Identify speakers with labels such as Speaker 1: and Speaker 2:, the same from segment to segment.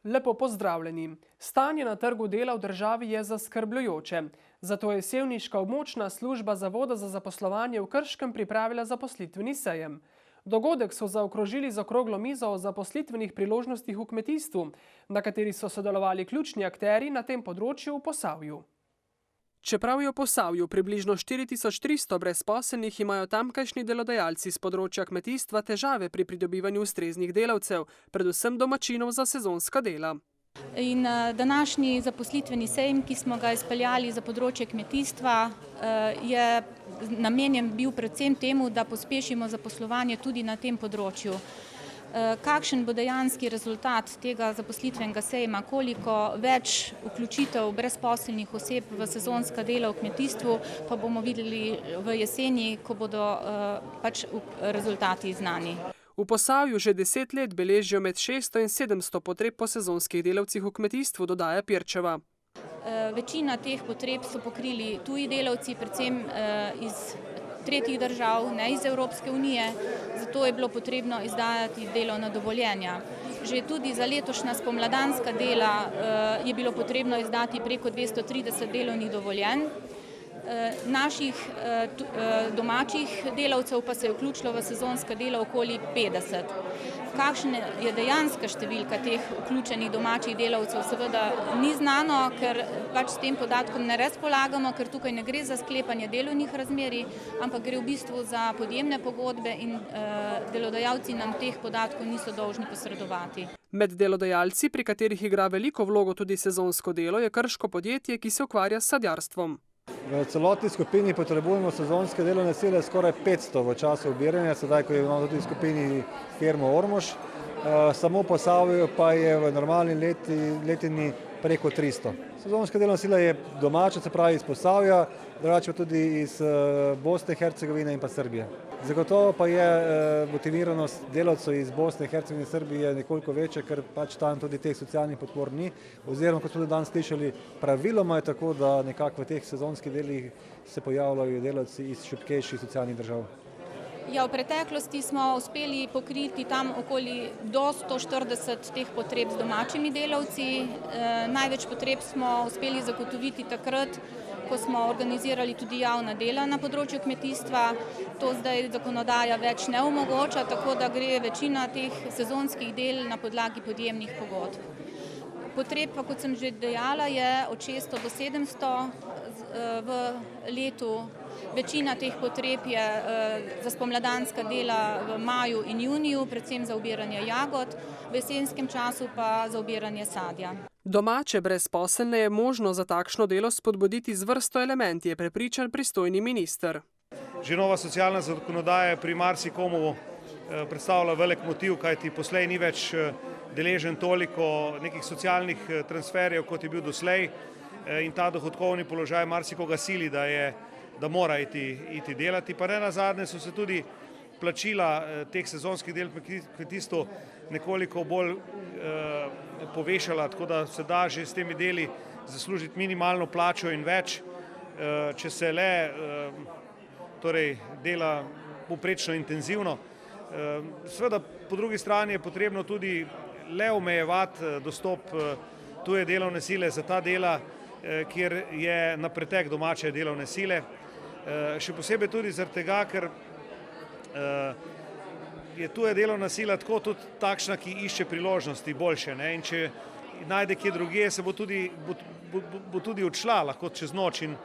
Speaker 1: Lepo pozdravljeni. Stanje na trgu dela v državi je zaskrbljujoče. Zato je sevniška območna služba Zavoda za zaposlovanje v Krškem pripravila zaposlitveni sejem. Dogodek so zaokrožili z okroglo mizo o zaposlitvenih priložnostih v kmetijstvu, na kateri so sodelovali ključni akterji na tem področju v Posavju. Čeprav je v Posavju približno 4300 brezposelnih, imajo tamkajšnji delodajalci z področja kmetijstva težave pri pridobivanju ustreznih delavcev, predvsem domačinov za sezonska dela.
Speaker 2: In današnji zaposlitveni sejem, ki smo ga izpeljali za področje kmetijstva, je namenjen bil predvsem temu, da pospešimo zaposlovanje tudi na tem področju. Kakšen bo dejanski rezultat tega zaposlitvenega sejma, koliko več vključitev brezposelnih oseb v sezonska dela v kmetijstvu, pa bomo videli v jeseni, ko bodo rezultati znani.
Speaker 1: V Posavju že 10 let beležijo med 600 in 700 potreb po sezonskih delavcih v kmetijstvu, dodaja Pirčeva.
Speaker 2: Večina teh potreb so pokrili tuji delavci, predvsem iz tretjih držav, ne iz Evropske unije, zato je bilo potrebno izdajati delovna dovoljenja. Že tudi za letošnja spomladanska dela je bilo potrebno izdati preko 230 delovnih dovoljenj. Naših domačih delavcev pa se je vključilo v sezonska dela okoli 50. Kakšna je dejanska številka teh vključenih domačih delavcev, seveda ni znano, ker s tem podatkom ne razpolagamo, ker tukaj ne gre za sklepanje delovnih razmerij, ampak gre v bistvu za podjemne pogodbe in delodajalci nam teh podatkov niso dolžni posredovati.
Speaker 1: Med delodajalci, pri katerih igra veliko vlogo tudi sezonsko delo, je krško podjetje, ki se ukvarja s sadjarstvom.
Speaker 3: V celotni skupini potrebujemo sezonske delovne sile skoraj 500 v času obiranja, sedaj ko imamo tudi v skupini firmo Ormož. Samo po Posavju pa je v normalni letini preko 300. Sezonska delovna sila je domača, se pravi iz Posavja, drugače pa tudi iz Bosne, Hercegovine in pa Srbije. Zagotovo pa je motiviranost delavcev iz Bosne, Hercegovine in Srbije nekoliko večja, ker tam tudi teh socialnih podpor ni. Oziroma, kot smo danes slišali, praviloma je tako, da nekako v teh sezonskih delih se pojavljajo delavci iz šibkejših socialnih držav.
Speaker 2: Ja, v preteklosti smo uspeli pokriti tam okoli do 140 teh potreb z domačimi delavci. Največ potreb smo uspeli zagotoviti takrat, ko smo organizirali tudi javna dela na področju kmetijstva. To zdaj zakonodaja več ne omogoča, tako da gre večina teh sezonskih del na podlagi podjemnih pogodb. Potreb pa, kot sem že dejala, je od 600 do 700 v letu. Večina teh potreb je za spomladanska dela v maju in juniju, predvsem za obiranje jagod, v jesenskem času pa za obiranje sadja.
Speaker 1: Domače brezposelne je možno za takšno delo spodbuditi z vrsto elementi, je prepričan pristojni minister.
Speaker 4: Že nova socialna zakonodaja pri marsikomu predstavlja velik motiv, kajti poslej ni več deležen toliko nekih socialnih transferjev, kot je bil doslej, in ta dohodkovni položaj marsikoga sili, da mora iti delati. Pa ne nazadnje so se tudi plačila teh sezonskih del kmetijstvu nekoliko bolj povešala, tako da se da že s temi deli zaslužiti minimalno plačo in več, če se le dela povprečno intenzivno. Seveda po drugi strani je potrebno tudi le omejevati dostop tuje delovne sile za ta dela, kjer je na pretek domače delovne sile. Še posebej tudi zaradi tega, ker je tuja delovna sila tako tudi takšna, ki išče priložnosti boljše. In če najde kje drugje, se bo tudi odšla lahko čez noč in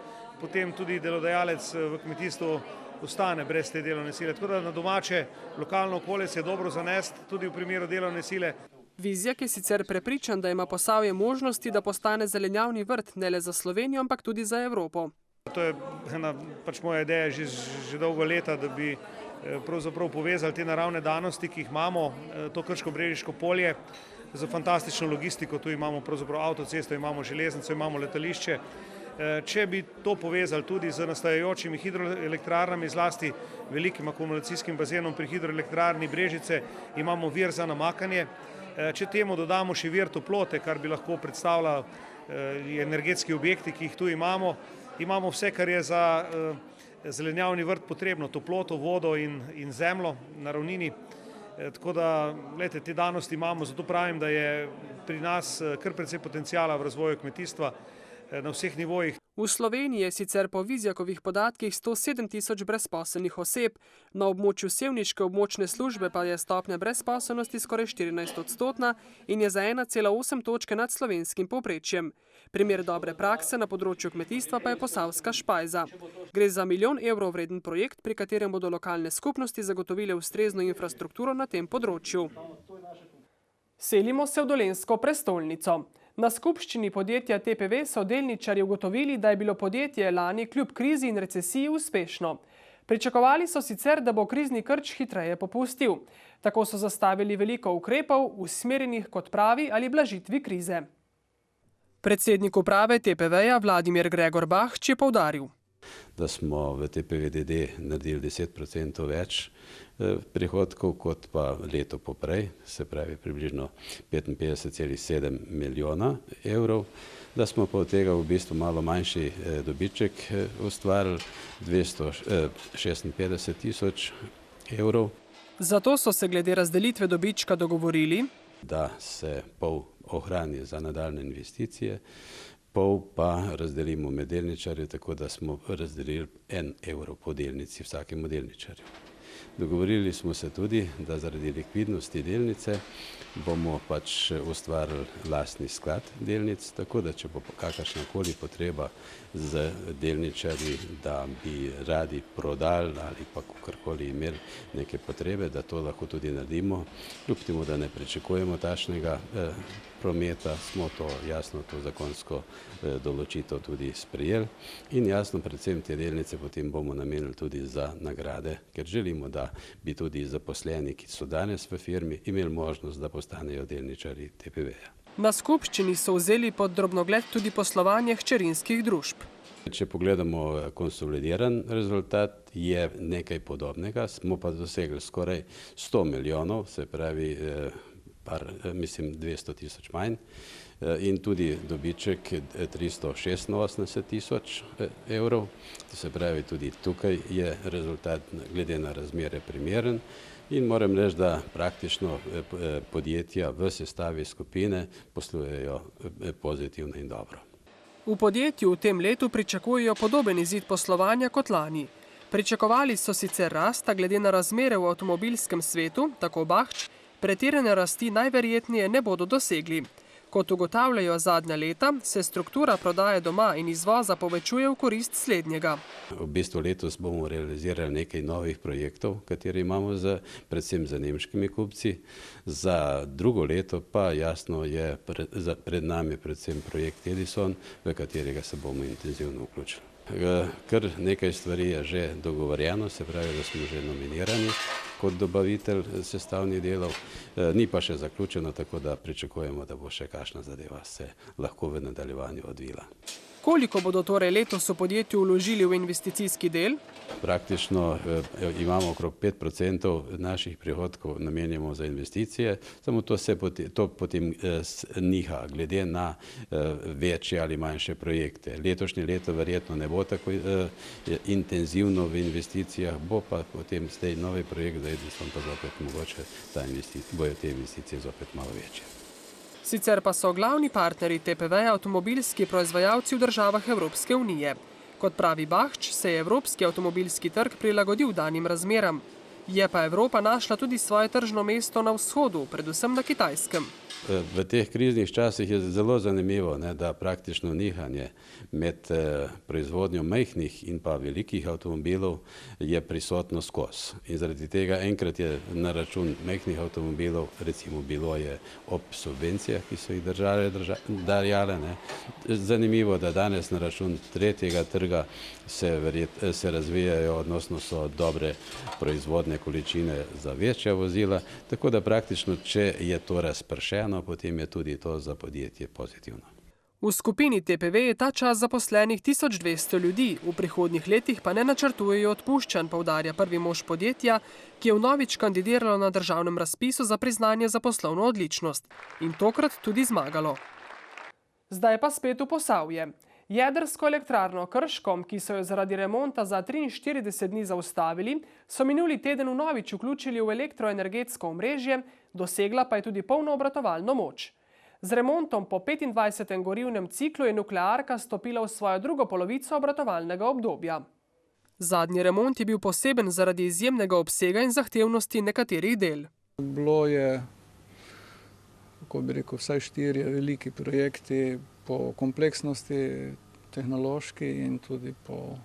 Speaker 4: potem tudi delodajalec v kmetijstvu ostane brez te delovne sile. Tako da na domače lokalno okolje se je dobro zanesti tudi v primeru delovne sile.
Speaker 1: Vizjak je sicer prepričan, da ima Posavje možnosti, da postane zelenjavni vrt ne le za Slovenijo, ampak tudi za Evropo.
Speaker 4: To je ena moja ideja že dolgo leta, da bi pravzaprav povezali te naravne danosti, ki jih imamo, to Krško-Brežiško polje, za fantastično logistiko. Tu imamo pravzaprav avtocesto, imamo železnico, imamo letališče. Če bi to povezali tudi z nastajajočimi hidroelektrarnami, zlasti velikim akumulacijskim bazenom pri hidroelektrarni Brežice, imamo vir za namakanje. Če temu dodamo še vir toplote, kar bi lahko predstavljali energetski objekti, ki jih tu imamo, imamo vse, kar je za zelenjavni vrt potrebno, toploto, vodo in zemljo na ravnini. Tako da, glejte, te danosti imamo, zato pravim, da je pri nas kar precej potencijala v razvoju kmetijstva na vseh nivojih.
Speaker 1: V Sloveniji je sicer po Vizjakovih podatkih 107 tisoč brezposelnih oseb, na območju sevniške območne službe pa je stopnja brezposelnosti skoraj 14% in je za 1,8 točke nad slovenskim povprečjem. Primer dobre prakse na področju kmetijstva pa je Posavska Špajza. Gre za €1 milijon vreden projekt, pri katerem bodo lokalne skupnosti zagotovile ustrezno infrastrukturo na tem področju. Selimo se v dolenjsko prestolnico. Na skupščini podjetja TPV so delničarji ugotovili, da je bilo podjetje lani kljub krizi in recesiji uspešno. Pričakovali so sicer, da bo krizni krč hitreje popustil. Tako so zastavili veliko ukrepov, usmerjenih kot pravi ali blažitvi krize. Predsednik uprave TPV-ja Vladimir Gregor Bahč je poudaril,
Speaker 5: da smo v TPV-DD naredili 10% več prihodkov kot pa leto poprej, se pravi približno 55,7 milijona evrov, da smo pa od tega v bistvu malo manjši dobiček ustvarili 256 tisoč evrov.
Speaker 1: Zato so se glede razdelitve dobička dogovorili,
Speaker 5: da se pol ohrani za nadaljne investicije, pol pa razdelimo med delničarje, tako da smo razdelili €1 po delnici vsakemu delničarju. Dogovorili smo se tudi, da zaradi likvidnosti delnice bomo pač ustvarili lastni sklad delnic, tako da če bo kakršnakoli potreba z delničarji, da bi radi prodali ali pa kakorkoli imeli neke potrebe, da to lahko tudi naredimo. Kljub temu, da ne pričakujemo takšnega prometa, smo to jasno, to zakonsko določitev tudi sprejeli in jasno, predvsem te delnice potem bomo namenili tudi za nagrade, ker želimo, da bi tudi zaposleni, ki so danes v firmi, imeli možnost, da postanejo delničarji TPV-ja.
Speaker 1: Na skupščini so vzeli pod drobnogled tudi poslovanje hčerinskih družb.
Speaker 5: Če pogledamo konsolidiran rezultat, je nekaj podobnega, smo pa dosegli skoraj 100 milijonov, se pravi, mislim 200 tisoč manj, in tudi dobiček 386 tisoč evrov, to se pravi, tudi tukaj je rezultat glede na razmere primeren. In moram reči, da praktično podjetja v sestavi skupine poslujejo pozitivno in dobro.
Speaker 1: V podjetju v tem letu pričakujejo podoben izid poslovanja kot lani. Pričakovali so sicer rast, a glede na razmere v avtomobilskem svetu, tako Bahč, pretirane rasti najverjetneje ne bodo dosegli. Kot ugotavljajo zadnja leta, se struktura prodaje doma in izvoza povečuje v korist slednjega.
Speaker 5: V bistvu letos bomo realizirali nekaj novih projektov, kateri imamo predvsem za nemškimi kupci. Za drugo leto pa jasno je pred nami predvsem projekt Edison, v katerega se bomo intenzivno vključili. Kar nekaj stvari je že dogovorjeno, se pravi, da smo že nominirani kot dobavitelj sestavnih delov, ni pa še zaključeno, tako da pričakujemo, da bo še kakšna zadeva se lahko v nadaljevanju odvila.
Speaker 1: Koliko bodo torej letos v podjetju vložili v investicijski del?
Speaker 5: Praktično imamo okrog 5% naših prihodkov namenjamo za investicije, samo to potem niha glede na večje ali manjše projekte. Letošnje leto verjetno ne bo tako intenzivno v investicijah, bo pa potem zdaj novi projekt, da pa zopet mogoče bojo te investicije zopet malo večje.
Speaker 1: Sicer pa so glavni partnerji TPV-ja avtomobilski proizvajalci v državah Evropske unije. Kot pravi Bahč, se je evropski avtomobilski trg prilagodil danim razmeram. Je pa Evropa našla tudi svoje tržno mesto na vzhodu, predvsem na Kitajskem.
Speaker 5: V teh kriznih časih je zelo zanimivo, da praktično nihanje med proizvodnjo majhnih in pa velikih avtomobilov je prisotno skozi. In zaradi tega enkrat je na račun majhnih avtomobilov, recimo bilo je ob subvencijah, ki so jih države dajale. Zanimivo, da danes na račun tretjega trga se razvijajo, odnosno so dobre proizvodne količine za večja vozila, tako da praktično, če je to razpršeno, potem je tudi to za podjetje pozitivno.
Speaker 1: V skupini TPV je ta čas zaposlenih 1200 ljudi, v prihodnjih letih pa ne načrtujejo odpuščanj, poudarja prvi mož podjetja, ki je vnovič kandidiralo na državnem razpisu za priznanje za poslovno odličnost. In tokrat tudi zmagalo. Zdaj pa spet v Posavje. Jedrsko elektrarno Krško, ki so jo zaradi remonta za 43 dni zaustavili, so minuli teden vnovič vključili v elektroenergetsko omrežje, dosegla pa je tudi polno obratovalno moč. Z remontom po 25. gorivnem ciklu je nuklearka stopila v svojo drugo polovico obratovalnega obdobja. Zadnji remont je bil poseben zaradi izjemnega obsega in zahtevnosti nekaterih del.
Speaker 6: Bilo je, kako bi rekel, vsaj 4 veliki projekti po kompleksnosti tehnološki in tudi po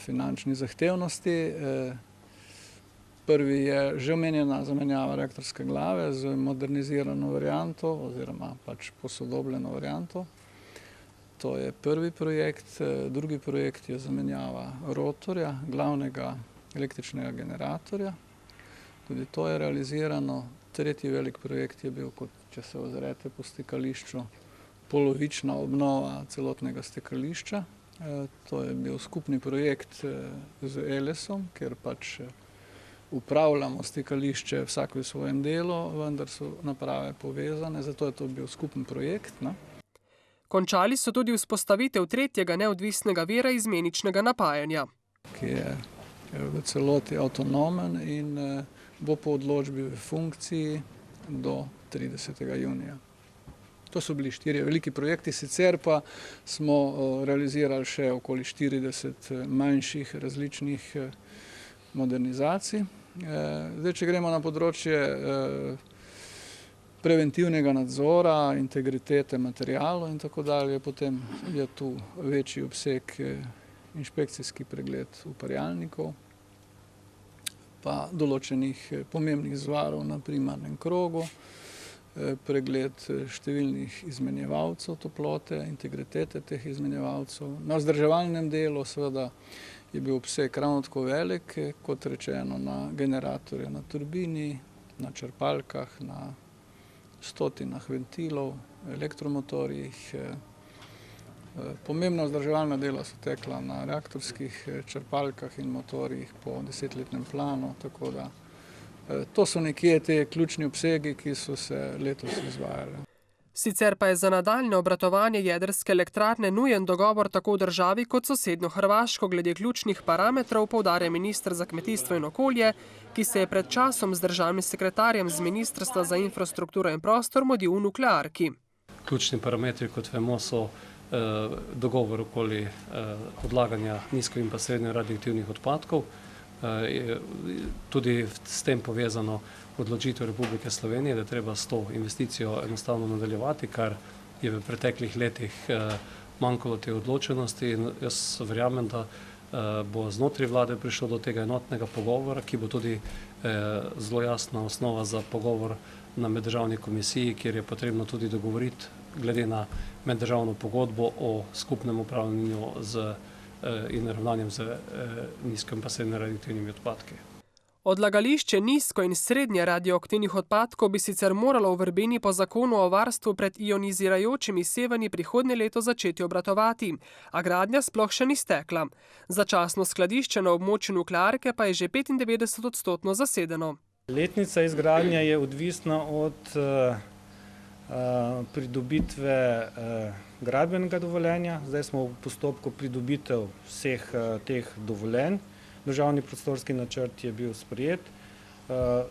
Speaker 6: finančni zahtevnosti. Prvi je že omenjena zamenjava reaktorske glave z modernizirano varianto oziroma pač posodobljeno varianto. To je prvi projekt. Drugi projekt je zamenjava rotorja, glavnega električnega generatorja. Tudi to je realizirano. Tretji velik projekt je bil, kot če se ozrete po stekališču, polovična obnova celotnega stekališča. To je bil skupni projekt z Elesom, ker pač upravljamo stekališče vsak v svojem delu, vendar so naprave povezane, zato je to bil skupen projekt.
Speaker 1: Končali so tudi vzpostavitev tretjega neodvisnega vira izmeničnega napajanja,
Speaker 6: ki je v celoti avtonomen in bo po odločbi v funkciji do 30. junija. To so bili 4 veliki projekti, sicer pa smo realizirali še okoli 40 manjših različnih modernizacij. Zdaj, če gremo na področje preventivnega nadzora, integritete materialov in tako dalje, potem je tu večji obseg inšpekcijski pregled uparjalnikov, pa določenih pomembnih zvarov na primarnem krogu, pregled številnih izmenjevalcev toplote, integritete teh izmenjevalcev. Na vzdrževalnem delu seveda je bil obseg ravno tako velik, kot rečeno, na generatorju na turbini, na črpalkah, na stotinah ventilov, elektromotorjih. Pomembna vzdrževalna dela so tekla na reaktorskih črpalkah in motorjih po 10-letnem planu, tako da to so nekje te ključni obsegi, ki so se letos izvajali.
Speaker 1: Sicer pa je za nadaljnje obratovanje jedrske elektrarne nujen dogovor tako v državi kot sosednjo Hrvaško glede ključnih parametrov, poudarja minister za kmetijstvo in okolje, ki se je pred časom z državnim sekretarjem z Ministrstva za infrastrukturo in prostor mudil v nuklearki.
Speaker 7: Ključni parametri, kot vemo, so dogovor okoli odlaganja nizko in pa srednje radioaktivnih odpadkov, tudi s tem povezano odločitev Republike Slovenije, da treba s to investicijo enostavno nadaljevati, kar je v preteklih letih manjkalo te odločenosti. In jaz verjamem, da bo znotraj vlade prišlo do tega enotnega pogovora, ki bo tudi zelo jasna osnova za pogovor na meddržavni komisiji, kjer je potrebno tudi dogovoriti glede na meddržavno pogodbo o skupnem upravljanju in ravnanjem z nizko in pa srednje radioaktivnimi odpadki.
Speaker 1: Odlagališče nizko in srednje radioaktivnih odpadkov bi sicer moralo v Vrbini po zakonu o varstvu pred ionizirajočimi sevanji prihodnje leto začeti obratovati, a gradnja sploh še ni stekla. Začasno skladišče na območju nuklearke pa je že 95% zasedeno.
Speaker 8: Letnica izgradnje je odvisna od pridobitve gradbenega dovoljenja. Zdaj smo v postopku pridobitev vseh teh dovoljenj. Državni prostorski načrt je bil sprejet.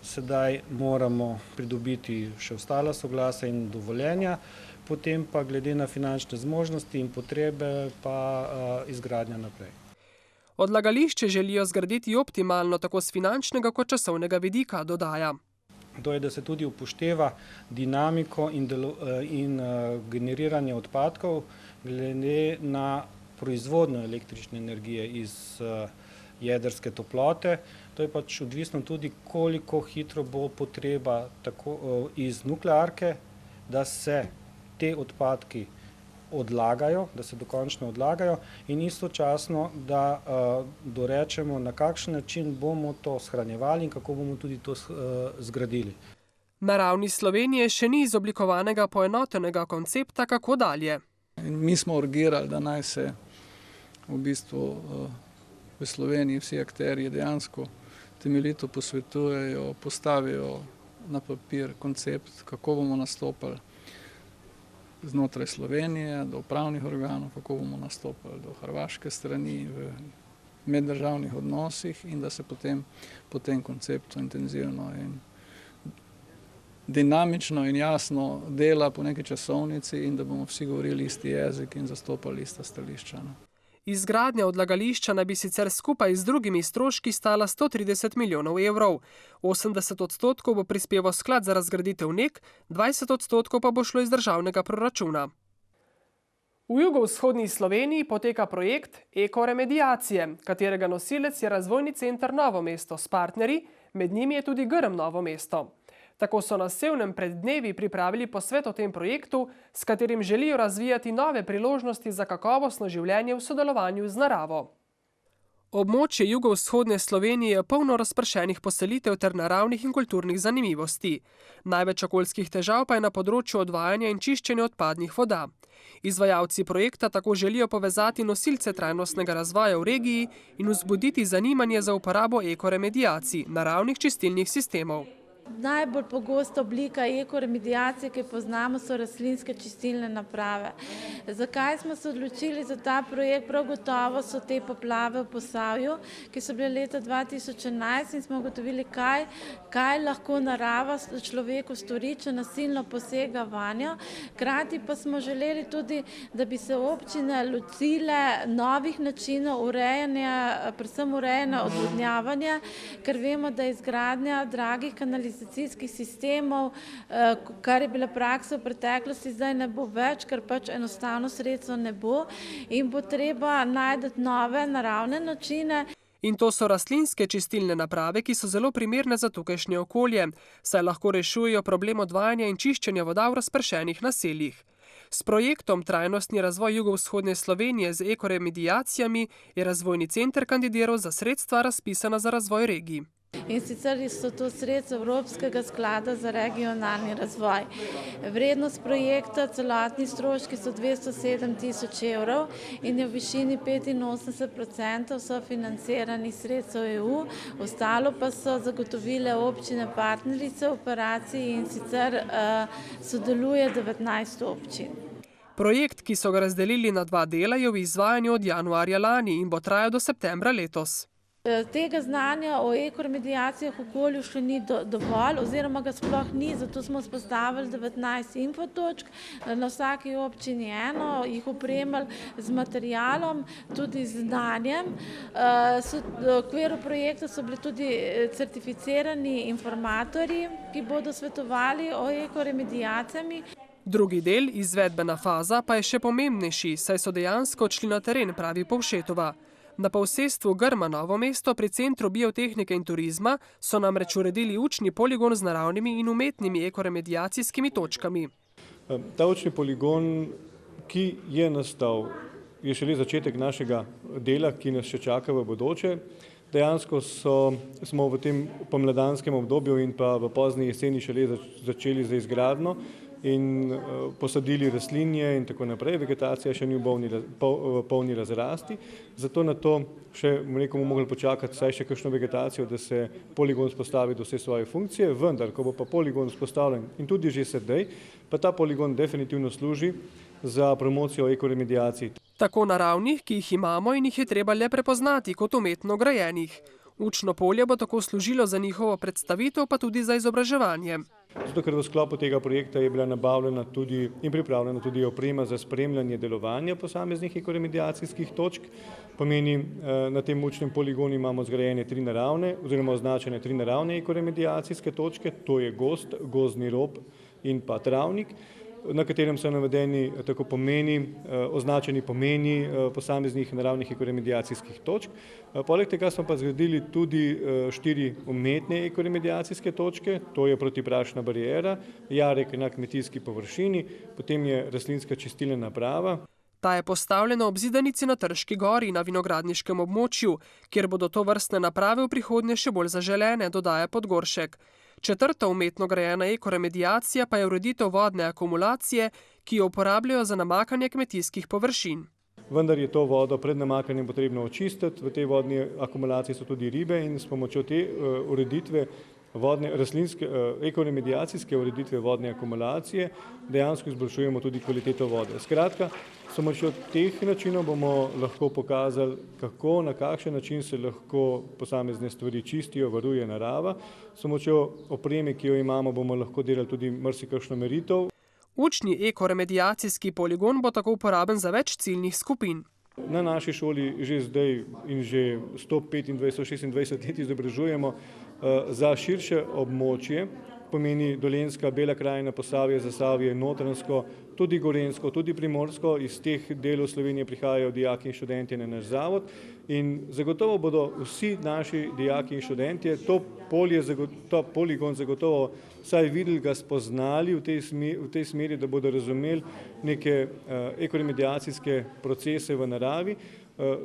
Speaker 8: Sedaj moramo pridobiti še ostala soglasja in dovoljenja, potem pa glede na finančne zmožnosti in potrebe pa izgradnja naprej.
Speaker 1: Odlagališče želijo zgraditi optimalno tako z finančnega kot časovnega vidika, dodaja.
Speaker 8: To je, da se tudi upošteva dinamiko in generiranje odpadkov glede na proizvodnjo električne energije iz jedrske toplote. To je pač odvisno tudi, koliko hitro bo potreba tako iz nuklearke, da se te odpadki odlagajo, da se dokončno odlagajo in istočasno, da dorečemo, na kakšen način bomo to shranjevali in kako bomo tudi to zgradili.
Speaker 1: Na ravni Slovenije še ni izoblikovanega poenotenega koncepta, kako dalje.
Speaker 6: Mi smo urgirali, da naj se v bistvu v Sloveniji vsi akterji dejansko temeljito posvetujejo, postavijo na papir koncept, kako bomo nastopali. znotraj Slovenije, do upravnih organov, kako bomo nastopali do hrvaške strani v meddržavnih odnosih in da se potem po tem konceptu intenzivno in dinamično in jasno dela po neki časovnici in da bomo vsi govorili isti jezik in zastopali ista stališča.
Speaker 1: Izgradnja odlagališča naj bi sicer skupaj z drugimi stroški stala 130 milijonov evrov. 80% bo prispeval sklad za razgraditev NEK, 20% pa bo šlo iz državnega proračuna. V jugovzhodni Sloveniji poteka projekt ekoremediacije, katerega nosilec je Razvojni center Novo mesto s partnerji, med njimi je tudi Grm Novo mesto. Tako so na Sevnem pred dnevi pripravili posvet o tem projektu, s katerim želijo razvijati nove priložnosti za kakovostno življenje v sodelovanju z naravo. Območje jugovzhodne Slovenije je polno razpršenih poselitev ter naravnih in kulturnih zanimivosti. Največ okoljskih težav pa je na področju odvajanja in čiščenja odpadnih voda. Izvajalci projekta tako želijo povezati nosilce trajnostnega razvoja v regiji in vzbuditi zanimanje za uporabo ekoremediacij, naravnih čistilnih sistemov.
Speaker 9: Najbolj pogosta oblika ekoremediacije, ki jo poznamo, so rastlinske čistilne naprave. Zakaj smo se odločili za ta projekt? Prav gotovo so te poplave v Posavju, ki so bile leta 2011 in smo ugotovili, kaj lahko narava človeku stori, če nasilno posega vanjo. Hkrati pa smo želeli tudi, da bi se občine lotile novih načinov urejanja, predvsem urejanja odvodnjavanja, ker vemo, da je izgradnja dragih kanalizacij sistemov, kar je bila praksa v preteklosti, zdaj ne bo več, ker pač enostavno sredstvo ne bo in bo treba najti nove naravne načine.
Speaker 1: In to so rastlinske čistilne naprave, ki so zelo primerne za tukajšnje okolje, saj lahko rešujejo problem odvajanja in čiščenja voda v razpršenih naseljih. S projektom Trajnostni razvoj jugovzhodne Slovenije z ekoremediacijami je Razvojni center kandidiral za sredstva razpisana za razvoj regij.
Speaker 9: In sicer so to sredstva Evropskega sklada za regionalni razvoj. Vrednost projekta, celotni stroški so 207 tisoč evrov in je v višini 85% sofinanciranih sredstev EU, ostalo pa so zagotovile občine partnerice v operaciji in sicer sodeluje 19 občin.
Speaker 1: Projekt, ki so ga razdelili na 2 dela, je v izvajanju od januarja lani in bo trajal do septembra letos.
Speaker 9: Tega znanja o ekoremediacijah v okolju še ni dovolj oziroma ga sploh ni, zato smo vzpostavili 19 infotočk, na vsaki občini eno, jih opremili z materialom, tudi z znanjem. V okviru projekta so bili tudi certificirani informatorji, ki bodo svetovali o ekoremediacijami.
Speaker 1: Drugi del, izvedbena faza, pa je še pomembnejši, saj so dejansko odšli na teren, pravi Povšetova. Na posestvu Grma Novo mesto pri Centru biotehnike in turizma so namreč uredili učni poligon z naravnimi in umetnimi ekoremediacijskimi točkami.
Speaker 10: Ta učni poligon, ki je nastal, je šele začetek našega dela, ki nas še čaka v bodoče. Dejansko smo v tem pomladanskem obdobju in pa v pozni jeseni šele začeli z izgradnjo in posadili rastlinje in tako naprej. Vegetacija še ni v polni razrasti, zato na to še bomo mogli počakati vsaj še kakšno vegetacijo, da se poligon spostavi do vse svoje funkcije, vendar, ko bo pa poligon spostavljen in tudi že sedaj, pa ta poligon definitivno služi za promocijo ekoremediacij.
Speaker 1: Tako naravnih, ki jih imamo in jih je treba le prepoznati kot umetno grajenih. Učno polje bo tako služilo za njihovo predstavitev, pa tudi za izobraževanje.
Speaker 10: Zato, ker v sklopu tega projekta je bila nabavljena tudi in pripravljena tudi oprema za spremljanje delovanja posameznih ekoremediacijskih točk. Pomeni, na tem učnem poligonu imamo zgrajene 3 naravne oziroma označene 3 naravne ekoremediacijske točke, to je gozd, gozdni rob in pa travnik, na katerem so navedeni tako označeni pomeni posameznih naravnih ekoremediacijskih točk. Poleg tega smo pa zgradili tudi 4 umetne ekoremediacijske točke, to je protiprašna bariera, jarek na kmetijski površini, potem je rastlinska čistilna naprava.
Speaker 1: Ta je postavljena ob zidanici na Trški gori na vinogradniškem območju, kjer bodo tovrstne naprave v prihodnje še bolj zaželene, dodaja Podgoršek. 4. umetno grajena ekoremediacija pa je ureditev vodne akumulacije, ki jo uporabljajo za namakanje kmetijskih površin.
Speaker 10: Vendar je to vodo pred namakanjem potrebno očistiti, v tej vodni akumulaciji so tudi ribe in s pomočjo te ureditve ekoremediacijske ureditve vodne akumulacije dejansko izboljšujemo tudi kvaliteto vode. Skratka, s pomočjo teh načinov bomo lahko pokazali, kako, na kakšen način se lahko posamezne stvari čistijo, varuje narava. S pomočjo opreme, ki jo imamo, bomo lahko delali tudi marsikakšno meritev.
Speaker 1: Učni ekoremediacijski poligon bo tako uporaben za več ciljnih skupin.
Speaker 10: Na naši šoli že zdaj in že 125-126 let izobražujemo za širše območje, pomeni Dolenjska, Bela krajina, Posavje, Zasavje, Notranjsko, tudi Gorenjsko, tudi Primorsko. Iz teh delov Slovenije prihajajo dijaki in študentje na naš zavod in zagotovo bodo vsi naši dijaki in študentje to poligon zagotovo vsaj videli, ga spoznali v tej smeri, da bodo razumeli neke ekoremediacijske procese v naravi.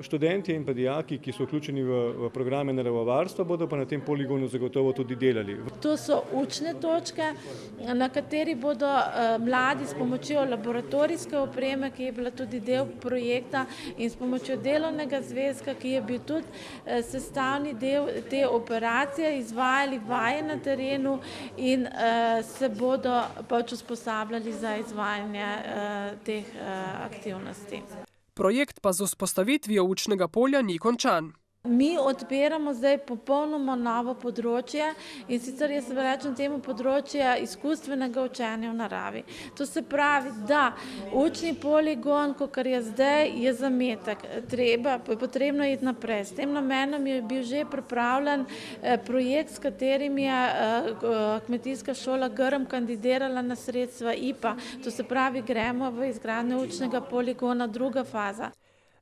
Speaker 10: Študentje in pa dijaki, ki so vključeni v programe naravovarstva, bodo pa na tem poligonu zagotovo tudi delali.
Speaker 9: To so učne točke, na kateri bodo mladi s pomočjo laboratorijske opreme, ki je bila tudi del projekta, in s pomočjo delovnega zvezka, ki je bil tudi sestavni del te operacije, izvajali vaje na terenu in se bodo pač usposabljali za izvajanje teh aktivnosti.
Speaker 1: Projekt pa z vzpostavitvijo učnega polja ni končan.
Speaker 9: Mi odpiramo zdaj popolnoma novo področje in sicer jaz rečem temu področje izkustvenega učenja v naravi. To se pravi, da učni poligon, kakor je zdaj, je zametek. Potrebno je iti naprej. S tem namenom je bil že pripravljen projekt, s katerim je kmetijska šola Grm kandidirala na sredstva IPA. To se pravi, gremo v izgradnjo učnega poligona, druga faza.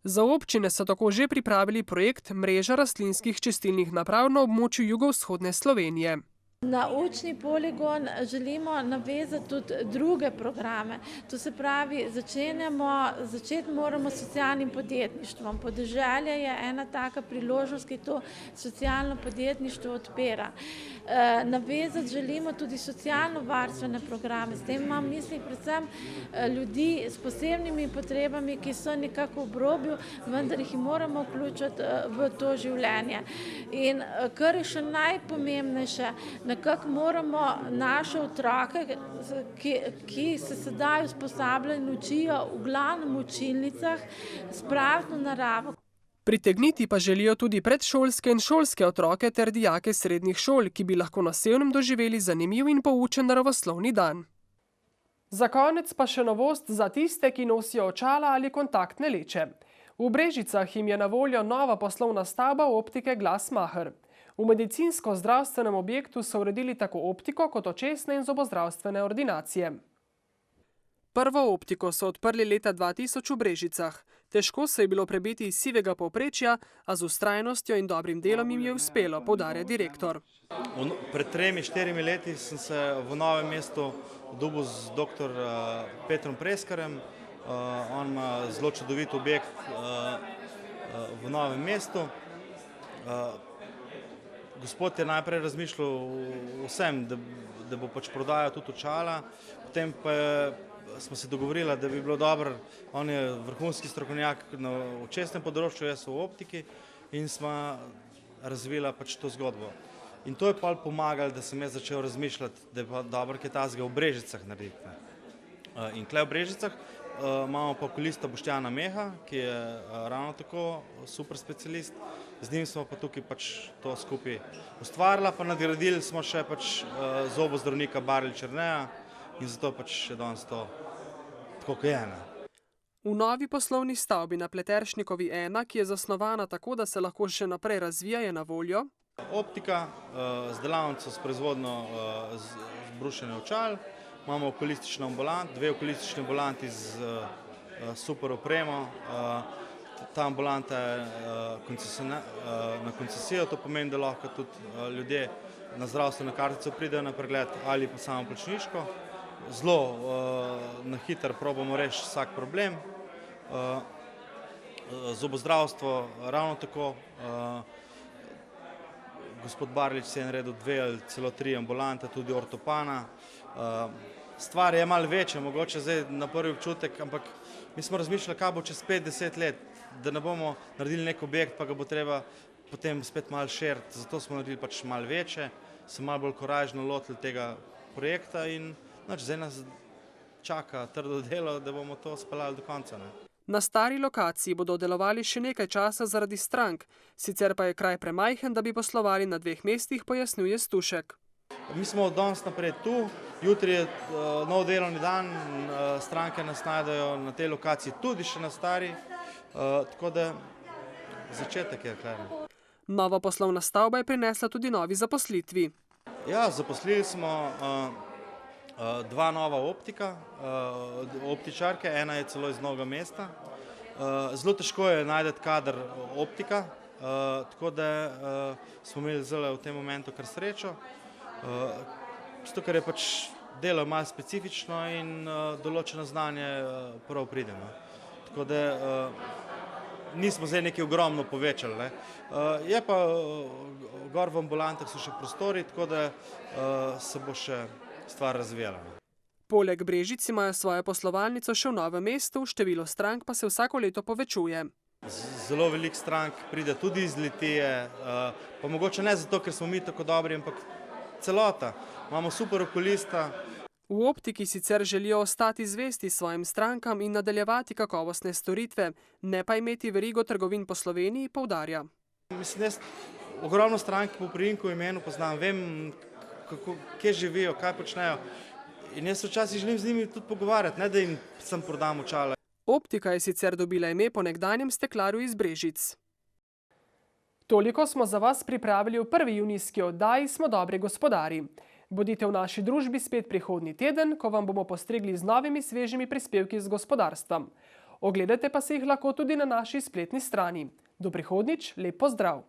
Speaker 1: Za občine so tako že pripravili projekt Mreža rastlinskih čistilnih naprav na območju jugovzhodne Slovenije.
Speaker 9: Na učni poligon želimo navezati tudi druge programe. To se pravi, začeti moramo s socialnim podjetništvom. Podeželje je ena taka priložnost, ki to socialno podjetništvo odpira. Navezati želimo tudi socialno-varstvene programe. S tem imam misli predvsem ljudi s posebnimi potrebami, ki so nekako v obrobju, vendar jih moramo vključiti v to življenje. In kar je še najpomembnejše, nekako moramo naše otroke, ki se sedaj usposabljajo in učijo v glavnem učilnicah, spraviti v naravo.
Speaker 1: Pritegniti pa želijo tudi predšolske in šolske otroke ter dijake srednjih šol, ki bi lahko na Sevnem doživeli zanimiv in poučen naravoslovni dan. Za konec pa še novost za tiste, ki nosijo očala ali kontaktne leče. V Brežicah jim je na voljo nova poslovna stavba optike Glasmacher. V medicinsko-zdravstvenem objektu so uredili tako optiko kot očesne in zobozdravstvene ordinacije. Prvo optiko so odprli leta 2000 v Brežicah. Težko se je bilo prebiti iz sivega povprečja, a z vztrajnostjo in dobrim delom jim je uspelo, poudarja direktor.
Speaker 11: Pred 3-4 leti sem se v Novem mestu dobil z dr. Petrom Preskarjem. On ima zelo čudovit objekt v Novem mestu. Gospod je najprej razmišljal vsem, da bo pač prodajal tudi očala, potem pa smo se dogovorili, da bi bilo dobro, on je vrhunski strokovnjak na očesnem področju, jaz v optiki, in smo razvila pač to zgodbo. In to je pa pomagalo, da sem jaz začel razmišljati, da je pa dobro, kaj tazga v Brežicah narediti. In tukaj v Brežicah imamo pa okulista Boštjana Meha, ki je ravno tako super specialist. Z njim smo pa tukaj pač to skupaj ustvarila, pa nadgradili smo še pač zobozdravnika Baril Černeja in zato pač še danes to tako kot je.
Speaker 1: V novi poslovni stavbi na Pleteršnikovi 1, ki je zasnovana tako, da se lahko še naprej razvija, je na voljo
Speaker 11: optika z delavnico s proizvodnjo zbrušenja očal, imamo okulistično ambulant, 2 okulistične ambulanti z super opremo. Ta ambulanta je na koncesijo, to pomeni, da lahko tudi ljudje na zdravstveno kartico pridejo na pregled ali pa samo plačniško. Zelo na hitro probamo rešiti vsak problem. Zobozdravstvo ravno tako. Gospod Barlič se je naredil 2 ali celo 3 ambulante, tudi ortopana. Stvar je malo večja, mogoče zdaj na prvi občutek, ampak mi smo razmišljali, kaj bo čez 5-10 let, da ne bomo naredili nek objekt, pa ga bo treba potem spet malo širiti, zato smo naredili pač malo večje. se malo bolj korajžno lotili tega projekta in zdaj nas čaka trdo delo, da bomo to speljali do konca.
Speaker 1: Na stari lokaciji bodo delovali še nekaj časa zaradi strank, sicer pa je kraj premajhen, da bi poslovali na 2 mestih, pojasnjuje Stušek.
Speaker 11: Mi smo od danes naprej tu, jutri je nov delovni dan, stranke nas najdejo na tej lokaciji tudi še na stari, tako da začetek je kar.
Speaker 1: Nova poslovna stavba je prinesla tudi novi zaposlitvi.
Speaker 11: Ja, zaposlili smo 2 nova optičarke, ena je celo iz Novega mesta. Zelo težko je najti kader optika, tako da smo imeli zelo v tem momentu kar srečo. Zato, ker je pač delo malo specifično in določeno znanje prav pride. Tako da nismo zdaj nekaj ogromno povečali. Je pa gor v ambulantah so še prostori, tako da se bo še stvar razvijala.
Speaker 1: Poleg Brežic imajo svojo poslovalnico še v Novem mestu, število strank pa se vsako leto povečuje.
Speaker 11: Zelo veliko strank pride tudi iz Litije, pa mogoče ne zato, ker smo mi tako dobri, ampak celota. Imamo super okolista.
Speaker 1: V optiki sicer želijo ostati zvesti svojim strankam in nadaljevati kakovostne storitve, ne pa imeti verigo trgovin po Sloveniji, poudarja.
Speaker 11: Mislim, jaz ogromno strank po priimku imenu poznam, vem, kje živijo, kaj počnejo. In jaz včasih želim z njimi tudi pogovarjati, ne da jim sem prodam očala.
Speaker 1: Optika je sicer dobila ime po nekdanjem steklarju iz Brežic. Toliko smo za vas pripravili v 1. junijski oddaji Smo dobri gospodarji. Bodite v naši družbi spet prihodnji teden, ko vam bomo postregli z novimi svežimi prispevki z gospodarstvom. Ogledate pa se jih lahko tudi na naši spletni strani. Do prihodnjič, lep pozdrav!